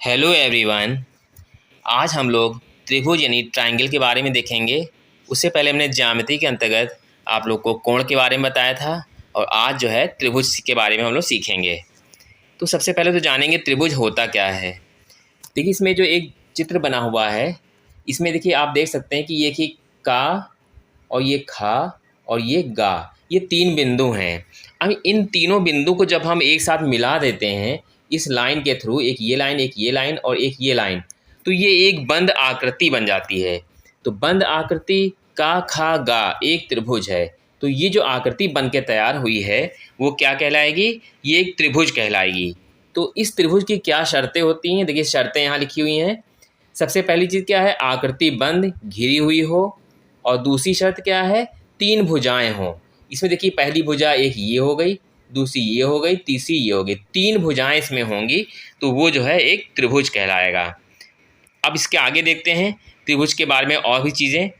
Hello everyone. आज हम लोग त्रिभुज यानी ट्रायंगल के बारे में देखेंगे। उससे पहले हमने ज्यामिति के अंतर्गत आप लोग को कोण के बारे में बताया था और आज जो है त्रिभुज के बारे में हम लोग सीखेंगे। तो सबसे पहले तो जानेंगे त्रिभुज होता क्या है। देखिए इसमें जो एक चित्र बना हुआ है, इसमें देखिए आप देख सकते हैं कि ये कि का और ये खा और ये गा, ये तीन बिंदु हैं। अब इन तीनों बिंदु को जब हम एक साथ मिला देते हैं इस लाइन के थ्रू, एक ये लाइन, एक ये लाइन और एक ये लाइन, तो ये एक बंद आकृति बन जाती है। तो बंद आकृति का खा गा एक त्रिभुज है। तो ये जो आकृति बन के तैयार हुई है वो क्या कहलाएगी? ये एक त्रिभुज कहलाएगी। तो इस त्रिभुज की क्या शर्तें होती हैं? देखिए शर्तें यहाँ लिखी हुई हैं। सबसे पहली चीज़ क्या है? आकृति बंद घिरी हुई हो। और दूसरी शर्त क्या है? तीन भुजाएं हों। इसमें देखिए पहली भुजा एक ये हो गई, दूसरी ये हो गई, तीसरी ये हो गई, तीन भुजाएं इसमें होंगी तो वो जो है एक त्रिभुज कहलाएगा। अब इसके आगे देखते हैं त्रिभुज के बारे में और भी चीज़ें,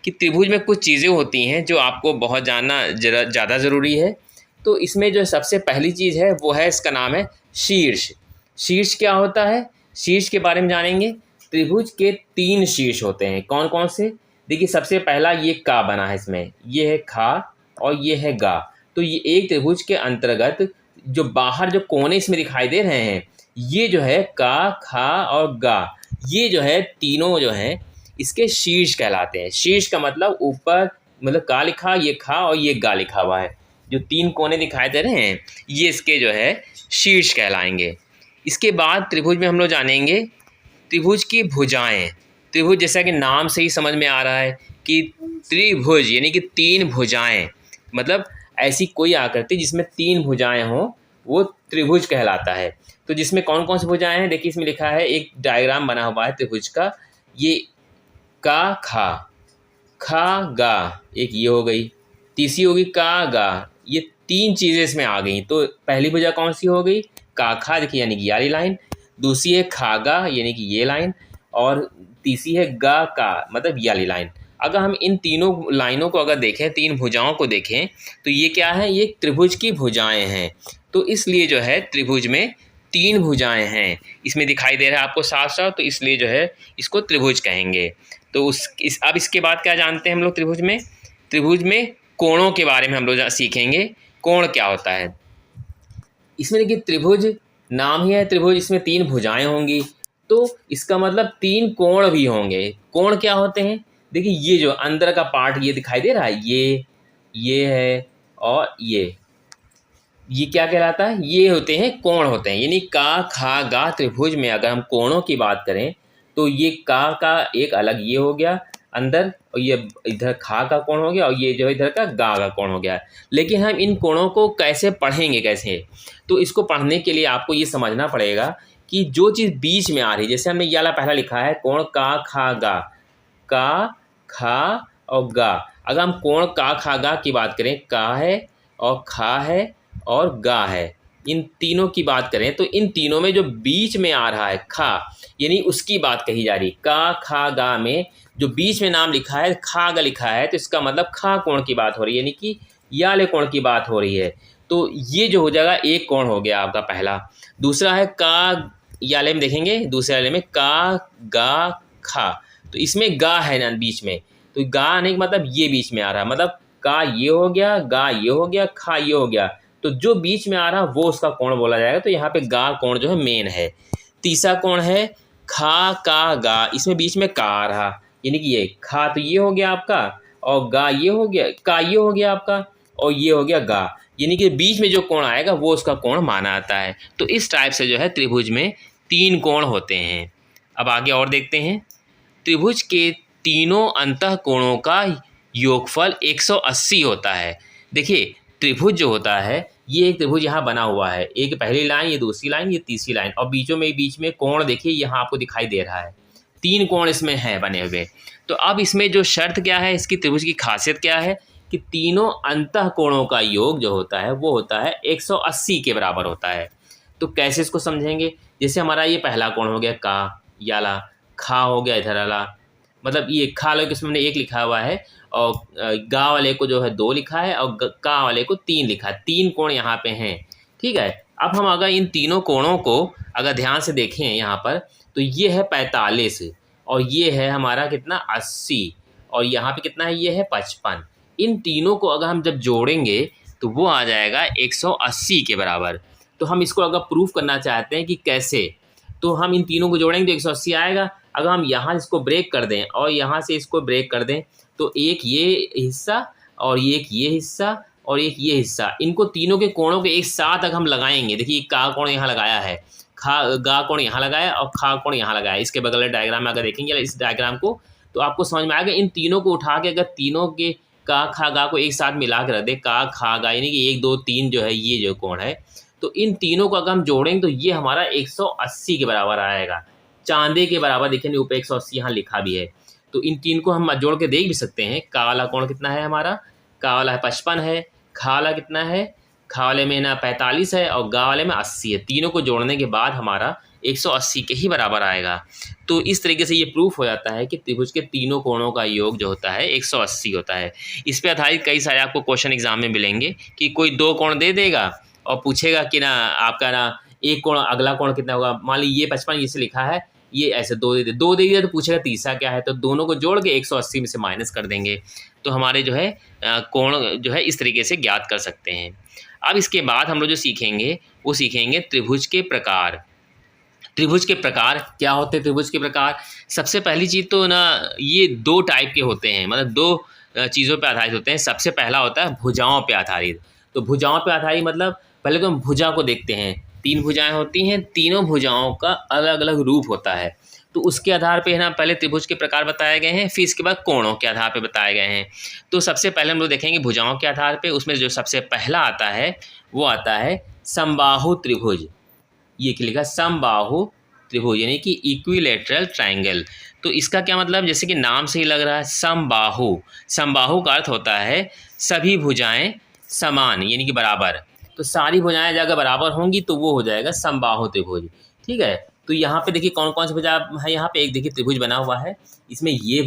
कि त्रिभुज में कुछ चीज़ें होती हैं जो आपको बहुत जानना ज़्यादा ज़रूरी है। तो इसमें जो सबसे पहली चीज़ है वो है, इसका नाम है शीर्ष। शीर्ष क्या होता है? शीर्ष के बारे में जानेंगे। त्रिभुज के तीन शीर्ष होते हैं। कौन कौन से? देखिए सबसे पहला ये का बना है, इसमें ये है खा और ये है गा। तो ये एक त्रिभुज के अंतर्गत जो बाहर जो कोने इसमें दिखाई दे रहे हैं, ये जो है का, खा और गा, ये जो है तीनों जो हैं इसके शीर्ष कहलाते हैं। शीर्ष का मतलब ऊपर, मतलब का लिखा, ये खा और ये गा लिखा हुआ है, जो तीन कोने दिखाई दे रहे हैं ये इसके जो है शीर्ष कहलाएंगे। इसके बाद त्रिभुज में हम लोग जानेंगे त्रिभुज की भुजाएं। त्रिभुज जैसा कि नाम से ही समझ में आ रहा है कि त्रिभुज यानी कि तीन भुजाएं, मतलब ऐसी कोई आकृति जिसमें तीन भुजाएं हों वो त्रिभुज कहलाता है। तो जिसमें कौन कौन सी भुजाएं हैं? देखिए इसमें लिखा है, एक डायग्राम बना हुआ है त्रिभुज का। ये का खा, खा गा, एक ये हो गई, तीसरी होगी का गा, ये तीन चीज़ें इसमें आ गई। तो पहली भुजा कौन सी हो गई? का खा, देखिए यानी कि ये वाली लाइन। दूसरी है खागा यानी कि ये लाइन। और तीसरी है गा का, मतलब ये वाली लाइन। अगर हम इन तीनों लाइनों को अगर देखें, तीन भुजाओं को देखें, तो ये क्या है? ये त्रिभुज की भुजाएं हैं। तो इसलिए जो है त्रिभुज में तीन भुजाएं हैं, इसमें दिखाई दे रहा है आपको साफ साफ, तो इसलिए जो है इसको त्रिभुज कहेंगे। तो अब इसके बाद क्या जानते हैं हम लोग त्रिभुज में? त्रिभुज में कोणों के बारे में हम लोग सीखेंगे। कोण क्या होता है? इसमें देखिए त्रिभुज नाम ही है त्रिभुज, इसमें तीन भुजाएं होंगी तो इसका मतलब तीन कोण भी होंगे। कोण क्या होते हैं? देखिए ये जो अंदर का पार्ट ये दिखाई दे रहा है, ये है और ये क्या कहलाता है? ये होते हैं कोण होते हैं। यानी का खा गा त्रिभुज में अगर हम कोणों की बात करें तो ये का एक अलग ये हो गया अंदर, और ये इधर खा का कोण हो गया, और ये जो है इधर का गा का कोण हो गया। लेकिन हम इन कोणों को कैसे पढ़ेंगे, कैसे? तो इसको पढ़ने के लिए आपको ये समझना पड़ेगा कि जो चीज़ बीच में आ रही है, जैसे हमने ये वाला पहला लिखा है कोण का खा गा, का खा और गा। अगर हम कोण का खा गा की बात करें, का है और खा है और गा है, इन तीनों की बात करें तो इन तीनों में जो बीच में आ रहा है खा, यानी उसकी बात कही जा रही। का खा गा में जो बीच में नाम लिखा है खा गा लिखा है, तो इसका मतलब खा कोण की बात हो रही है, यानी कि याले कोण की बात हो रही है। तो ये जो हो जाएगा एक कोण हो गया आपका पहला। दूसरा है का, याले में देखेंगे दूसरे वाले में का गा खा, तो इसमें गा है ना बीच में, तो गा आने का मतलब ये बीच में आ रहा है, मतलब का ये हो गया, गा ये हो गया, खा ये हो गया, तो जो बीच में आ रहा है वो उसका कोण बोला जाएगा। तो यहाँ पे गा कोण जो है मेन है। तीसरा कोण है खा का गा, इसमें बीच में का आ रहा, यानी कि ये खा तो ये हो गया आपका, और गा ये हो गया, का ये हो गया आपका, और ये हो गया गा, यानी कि बीच में जो कोण आएगा वो उसका कोण माना जाता है। तो इस टाइप से जो है त्रिभुज में तीन कोण होते हैं। अब आगे और देखते हैं। त्रिभुज के तीनों अंतःकोणों का योगफल 180 होता है। देखिए त्रिभुज जो होता है, ये एक त्रिभुज यहाँ बना हुआ है, एक पहली लाइन, ये दूसरी लाइन, ये तीसरी लाइन, और बीच में कोण देखिए यहाँ आपको दिखाई दे रहा है, तीन कोण इसमें हैं बने हुए। तो अब इसमें जो शर्त क्या है, इसकी त्रिभुज की खासियत क्या है कि तीनों अंतःकोणों का योग जो होता है वो होता है 180 के बराबर होता है। तो कैसे इसको समझेंगे? जैसे हमारा ये पहला कोण हो गया का याला, खा हो गया इधर वाला, मतलब ये खा वाले किसमें हमने एक लिखा हुआ है, और गा वाले को जो है दो लिखा है, और का वाले को तीन लिखा है। तीन कोण यहाँ पे हैं, ठीक है। अब हम अगर इन तीनों कोणों को अगर ध्यान से देखें यहाँ पर, तो ये है 45 और ये है हमारा कितना 80 और यहाँ पे कितना है, ये है 55। इन तीनों को अगर हम जब जोड़ेंगे तो वो आ जाएगा 180 के बराबर। तो हम इसको अगर प्रूफ करना चाहते हैं कि कैसे, तो हम इन तीनों को जोड़ेंगे तो 180 आएगा। अगर हम यहाँ इसको ब्रेक कर दें और यहाँ से इसको ब्रेक कर दें तो एक ये हिस्सा और एक ये हिस्सा और एक ये हिस्सा, इनको तीनों के कोणों के एक साथ अगर हम लगाएंगे, देखिए का कोण यहाँ लगाया है, खा गा कोण यहाँ लगाया और खा कोण यहाँ लगाया। इसके बगल वाले डायग्राम में अगर देखेंगे इस डायग्राम को तो आपको समझ में आएगा। इन तीनों को उठा के अगर तीनों के का खा गा को एक साथ मिला के रख दे, का खा गा यानी कि 1 2 3 जो है ये जो कोण है, तो इन तीनों को अगर हम जोड़ेंगे तो ये हमारा 180 के बराबर आएगा। चांदे के बराबर देखिए ऊपर 180 यहाँ लिखा भी है। तो इन तीन को हम जोड़ के देख भी सकते हैं। का वाला कोण कितना है हमारा, का वाला है 55 है, खा वाला कितना है, खा वाले में ना 45 है और गा वाले में 80 है। तीनों को जोड़ने के बाद हमारा 180 के ही बराबर आएगा। तो इस तरीके से ये प्रूफ हो जाता है कि त्रिभुज के तीनों कोणों का योग जो होता है 180 होता है। इस पे आधारित कई सारे आपको क्वेश्चन एग्जाम में मिलेंगे कि कोई 2 कोण दे देगा और पूछेगा कि ना आपका ना एक कोण अगला कोण कितना होगा। मान लीजिए ये 55 इसे लिखा है, ये ऐसे 2 दे दिया तो पूछेगा तीसरा क्या है, तो दोनों को जोड़ के 180 में से माइनस कर देंगे तो हमारे जो है कोण जो है इस तरीके से ज्ञात कर सकते हैं। अब इसके बाद हम लोग जो सीखेंगे वो सीखेंगे त्रिभुज के प्रकार। त्रिभुज के प्रकार क्या होते हैं? त्रिभुज के प्रकार सबसे पहली चीज़ तो ना ये 2 टाइप के होते हैं, मतलब 2 चीज़ों पे आधारित होते हैं। सबसे पहला होता है भुजाओं पे आधारित। तो भुजाओं पे आधारित मतलब पहले तो हम भुजा को देखते हैं। 3 भुजाएं होती हैं, तीनों भुजाओं का अलग अलग रूप होता है। तो उसके आधार पे है ना पहले त्रिभुज के प्रकार बताए गए हैं, फिर इसके बाद कोणों के आधार पे बताए गए हैं। तो सबसे पहले हम लोग देखेंगे भुजाओं के आधार पे। उसमें जो सबसे पहला आता है वो आता है समबाहु त्रिभुज। ये क्या लिखा, समबाहु त्रिभुज यानी कि इक्विलेटरल ट्रायंगल। तो इसका क्या मतलब, जैसे कि नाम से ही लग रहा है समबाहु। समबाहु का अर्थ होता है सभी भुजाएं समान यानी कि बराबर। तो सारी भुजाएं अगर बराबर होंगी तो वो हो जाएगा समबाहु त्रिभुज। ठीक है, तो यहाँ पे देखिए कौन कौन सी भुजा है। यहाँ पे एक देखिए त्रिभुज बना हुआ है, इसमें ये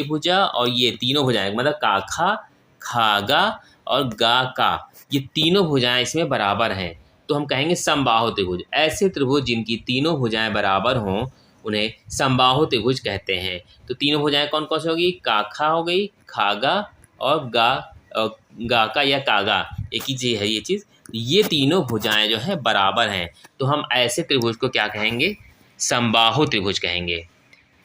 भुजा और ये तीनों भुजाएं मतलब का खा, खा गा और गा का, ये तीनों भुजाएं इसमें बराबर हैं। तो हम कहेंगे समबाहु त्रिभुज। ऐसे त्रिभुज जिनकी तीनों भुजाएं बराबर हों उन्हें समबाहु त्रिभुज कहते हैं। तो तीनों भुजाएं कौन कौन सी होगी, काखा हो गई, खागा और गा का या कागा, एक ही चीज़ है ये चीज़। ये तीनों भुजाएं जो है बराबर हैं, तो हम ऐसे त्रिभुज को क्या कहेंगे, समबाहु त्रिभुज कहेंगे।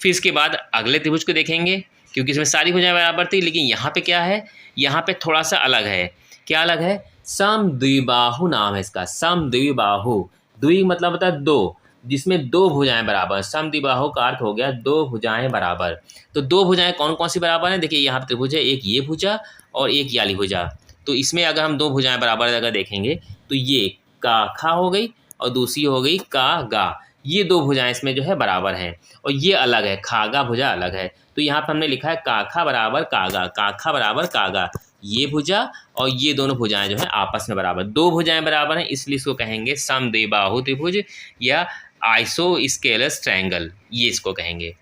फिर इसके बाद अगले त्रिभुज को देखेंगे, क्योंकि इसमें सारी भुजाएं बराबर थी, लेकिन यहाँ पे क्या है, यहाँ पे थोड़ा सा अलग है। क्या अलग है, समद्विबाहु नाम है इसका, समद्विबाहु। द्वि मतलब होता है 2, जिसमें 2 भुजाएं बराबर। समद्विबाहु का अर्थ हो गया 2 भुजाएं बराबर। तो 2 भुजाएं कौन कौन सी बराबर हैं, देखिए यहाँ पे त्रिभुज है, एक ये भुजा और एक ये वाली भुजा। तो इसमें अगर हम 2 भुजाएं बराबर अगर देखेंगे तो ये का खा हो गई और दूसरी हो गई का गा। ये 2 भुजाएं इसमें जो है बराबर हैं और ये अलग है, खागा भुजा अलग है। तो यहाँ पर हमने लिखा है काखा बराबर कागा, काखा बराबर कागा। ये भुजा और ये दोनों भुजाएं जो है आपस में बराबर, 2 भुजाएं बराबर हैं, इसलिए इसको कहेंगे समद्विबाहु त्रिभुज या आइसोस्केलस ट्रायंगल, ये इसको कहेंगे।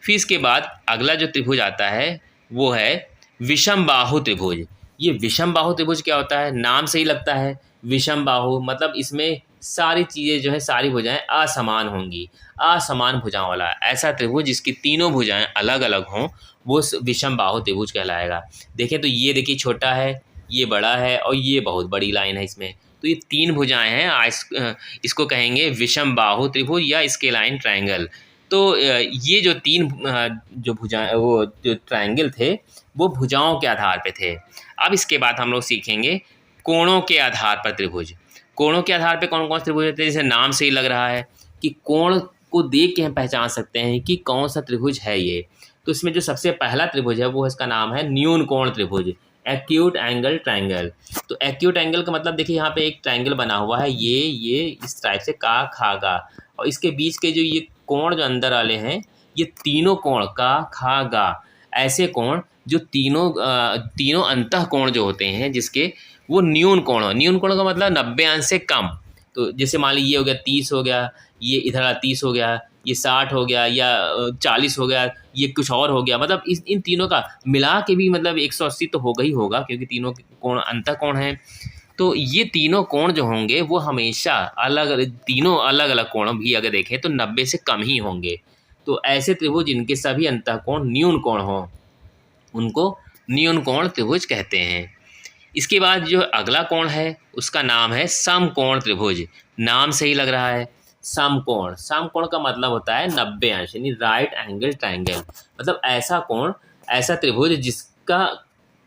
फिर इसके बाद अगला जो त्रिभुज आता है वो है विषम बाहु त्रिभुज। ये विषम बाहु त्रिभुज क्या होता है, नाम से ही लगता है विषम बाहु, मतलब इसमें सारी चीज़ें जो है सारी भुजाएं असमान होंगी, असमान भुजाओं वाला ऐसा त्रिभुज जिसकी तीनों भुजाएं अलग अलग हों वो विषम बाहु त्रिभुज कहलाएगा। देखें तो ये देखिए छोटा है, ये बड़ा है और ये बहुत बड़ी लाइन है इसमें, तो ये 3 भुजाएं हैं, इसको कहेंगे विषम बाहु त्रिभुज या स्केलाइन ट्रायंगल। तो ये जो 3 जो भुजाएं वो जो ट्रायंगल थे वो भुजाओं के आधार पे थे। अब इसके बाद हम लोग सीखेंगे कोणों के आधार पर त्रिभुज। कोणों के आधार पे कौन कौन से त्रिभुज होते हैं, जैसे नाम से ही लग रहा है कि कोण को देख के हम पहचान सकते हैं कि कौन सा त्रिभुज है ये। तो इसमें जो सबसे पहला त्रिभुज है वो इसका नाम है न्यून कोण त्रिभुज, एक्यूट एंगल ट्रायंगल। तो एक्यूट एंगल का मतलब देखिए यहाँ पे एक ट्रायंगल बना हुआ है, ये इस टाइप से का खा गा, और इसके बीच के जो ये कोण जो अंदर वाले हैं ये तीनों कोण का खा गा, ऐसे कोण जो तीनों अंतः कोण जो होते हैं जिसके वो न्यून कोण। न्यून कोण का मतलब 90 अंश से कम। तो जैसे मान लीजिए ये हो गया 30 हो गया, ये इधर 30 हो गया, ये 60 हो गया या 40 हो गया, ये कुछ और हो गया, मतलब इन तीनों का मिला के भी मतलब 180 तो होगा ही होगा, क्योंकि तीनों कोण अंतः कोण हैं। तो ये तीनों कोण जो होंगे वो हमेशा तीनों अलग अलग कोण भी अगर देखें तो 90 से कम ही होंगे। तो ऐसे त्रिभुज जिनके सभी अंतःकोण न्यून कोण हों उनको न्यून कोण त्रिभुज कहते हैं। इसके बाद जो अगला कोण है उसका नाम है समकोण त्रिभुज। नाम से ही लग रहा है समकोण। समकोण का मतलब होता है 90 अंश, यानी राइट एंगल ट्रायंगल। मतलब ऐसा कोण, ऐसा त्रिभुज जिसका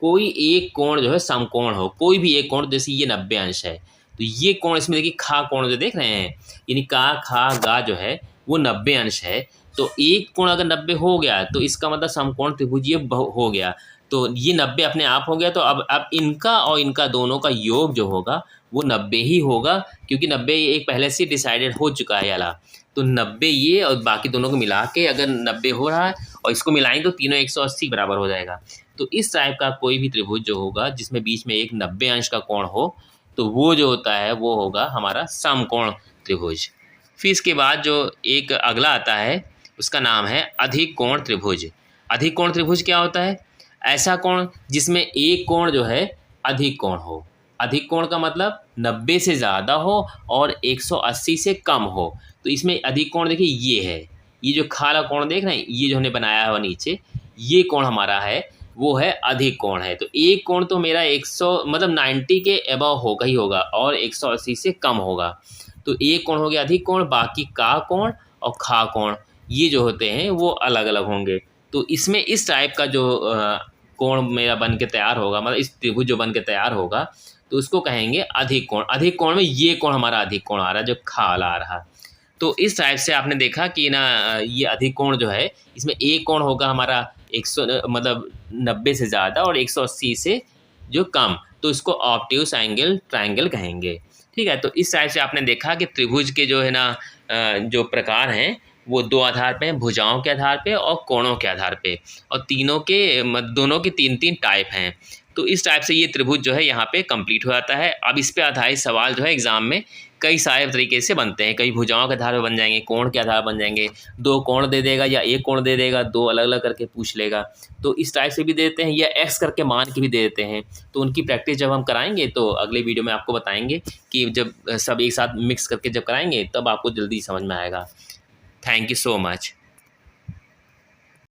कोई एक कोण जो है समकोण हो, कोई भी एक कोण, जैसे ये 90 अंश है तो ये कोण इसमें देखिए खा कोण जो देख रहे हैं, यानी का खा गा जो है वो 90 अंश है। तो एक कोण अगर 90 हो गया तो इसका मतलब समकोण त्रिभुज ये हो गया। तो ये 90 अपने आप हो गया। तो अब इनका और इनका दोनों का योग जो होगा वो 90 ही होगा, क्योंकि 90 एक पहले से डिसाइडेड हो चुका है वाला। तो 90 ये और बाकी दोनों को मिला के अगर 90 हो रहा है और इसको मिलाएंगे तो तीनों 180 बराबर हो जाएगा। तो इस टाइप का कोई भी त्रिभुज जो होगा जिसमें बीच में एक 90 अंश का कोण हो तो वो जो होता है वो होगा हमारा समकोण त्रिभुज। फिर इसके बाद जो एक अगला आता है उसका नाम है अधिक कोण त्रिभुज। अधिक कोण त्रिभुज क्या होता है? ऐसा कोण जिसमें एक कोण जो है अधिक कोण हो। अधिक कोण का मतलब 90 से ज़्यादा हो और 180 से कम हो। तो इसमें अधिक कोण देखिए ये है, ये जो खाला कोण देख रहे हैं, ये जो हमने बनाया हुआ नीचे, ये कोण हमारा है वो है अधिक कोण है। तो एक कोण तो मेरा 100 मतलब 90 के अबव होगा ही होगा और 180 से कम होगा। तो एक कोण हो गया अधिक कोण, बाकी का कोण और खा कोण ये जो होते हैं वो अलग अलग होंगे। तो इसमें इस टाइप का जो कोण मेरा बन के तैयार होगा, मतलब इस त्रिभुज जो बन के तैयार होगा तो उसको कहेंगे अधिक कोण। अधिक कोण में ये कोण हमारा अधिक कोण आ रहा है जो खाला आ रहा। तो इस टाइप से आपने देखा कि ना ये अधिक कोण जो है इसमें एक कोण होगा हमारा 100 मतलब 90 से ज़्यादा और 180 से जो कम, तो इसको ऑब्ट्यूस एंगल ट्रायंगल कहेंगे। ठीक है, तो इस टाइप से आपने देखा कि त्रिभुज के जो है ना जो प्रकार हैं वो दो आधार पे हैं, भुजाओं के आधार पे और कोणों के आधार पे, और तीनों के दोनों के तीन तीन टाइप हैं। तो इस टाइप से ये त्रिभुज जो है यहाँ पे कंप्लीट हो जाता है। अब इस पे आधारित सवाल जो है एग्जाम में कई सारे तरीके से बनते हैं। कई भुजाओं के आधार पर बन जाएंगे, कोण के आधार बन जाएंगे, दो कोण दे देगा या एक कोण दे देगा, दो अलग अलग करके पूछ लेगा। तो इस टाइप से भी देते हैं या एक्स करके मान के भी दे देते हैं। तो उनकी प्रैक्टिस जब हम कराएंगे तो अगले वीडियो में आपको बताएंगे कि जब सब एक साथ मिक्स करके जब कराएंगे तब आपको जल्दी समझ में आएगा। Thank you so much.